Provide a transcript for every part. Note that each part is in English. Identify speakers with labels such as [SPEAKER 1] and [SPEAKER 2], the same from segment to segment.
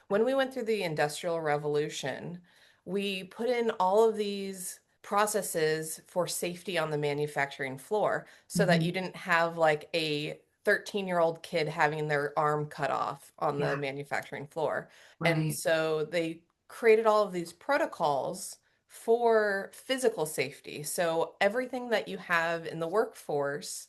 [SPEAKER 1] When we went through the Industrial Revolution, we put in all of these processes for safety on the manufacturing floor so that you
[SPEAKER 2] Mhm.
[SPEAKER 1] didn't have like a 13-year-old kid having their arm cut off on the
[SPEAKER 2] Yeah,
[SPEAKER 1] manufacturing floor. And
[SPEAKER 2] right.
[SPEAKER 1] so they created all of these protocols for physical safety. So everything that you have in the workforce,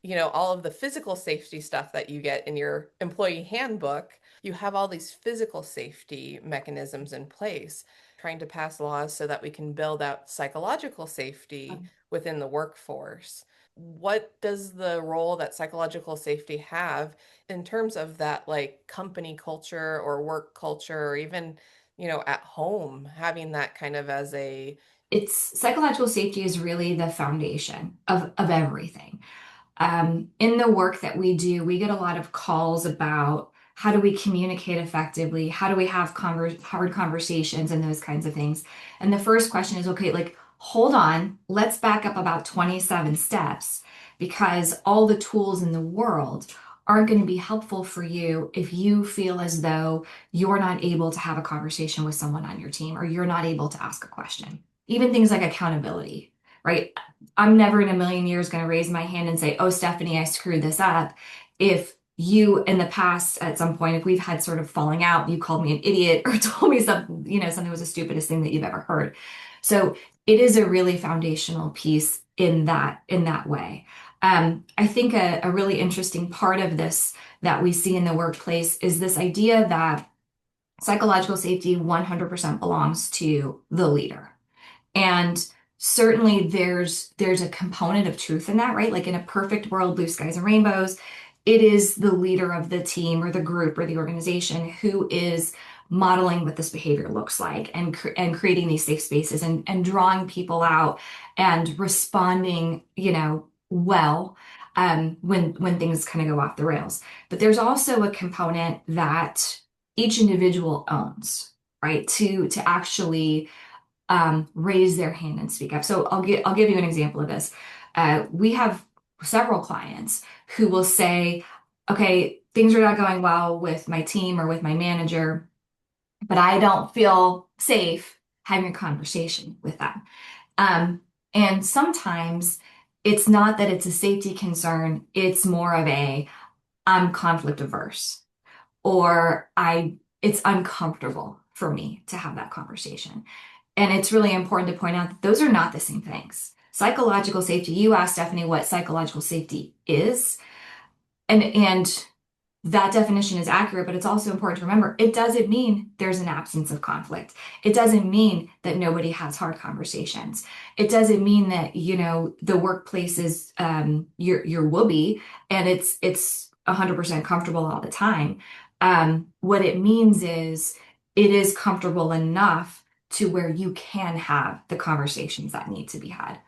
[SPEAKER 1] all of the physical safety stuff that you get in your employee handbook, you have all these physical safety mechanisms in place, trying to pass laws so that we can build out psychological safety within the workforce. What does the role that psychological safety have in terms of that like company culture or work culture or even, at home, having that kind of as a
[SPEAKER 2] It's psychological safety is really the foundation of everything. In the work that we do, we get a lot of calls about how do we communicate effectively? How do we have hard conversations and those kinds of things? And the first question is, okay, like, hold on, let's back up about 27 steps because all the tools in the world aren't going to be helpful for you if you feel as though you're not able to have a conversation with someone on your team or you're not able to ask a question. Even things like accountability, right? I'm never in a million years going to raise my hand and say, "Oh, Stephanie, I screwed this up." If you in the past, at some point, if we've had sort of falling out, you called me an idiot or told me something, something was the stupidest thing that you've ever heard. So it is a really foundational piece in that way. I think a really interesting part of this that we see in the workplace is this idea that psychological safety 100% belongs to the leader. And certainly there's a component of truth in that, right? Like in a perfect world, blue skies and rainbows, it is the leader of the team or the group or the organization who is modeling what this behavior looks like and creating these safe spaces and drawing people out and responding, well, when things kind of go off the rails. But there's also a component that each individual owns, right? To actually raise their hand and speak up. So I'll give you an example of this. We have several clients who will say, "Okay, things are not going well with my team or with my manager, but I don't feel safe having a conversation with them." And sometimes it's not that it's a safety concern; it's more of a I'm conflict averse or I it's uncomfortable for me to have that conversation. And it's really important to point out that those are not the same things. Psychological safety, you asked Stephanie what psychological safety is, and that definition is accurate, but it's also important to remember it doesn't mean there's an absence of conflict. It doesn't mean that nobody has hard conversations. It doesn't mean that, the workplace is your whoopee and it's 100% comfortable all the time. What it means is it is comfortable enough to where you can have the conversations that need to be had.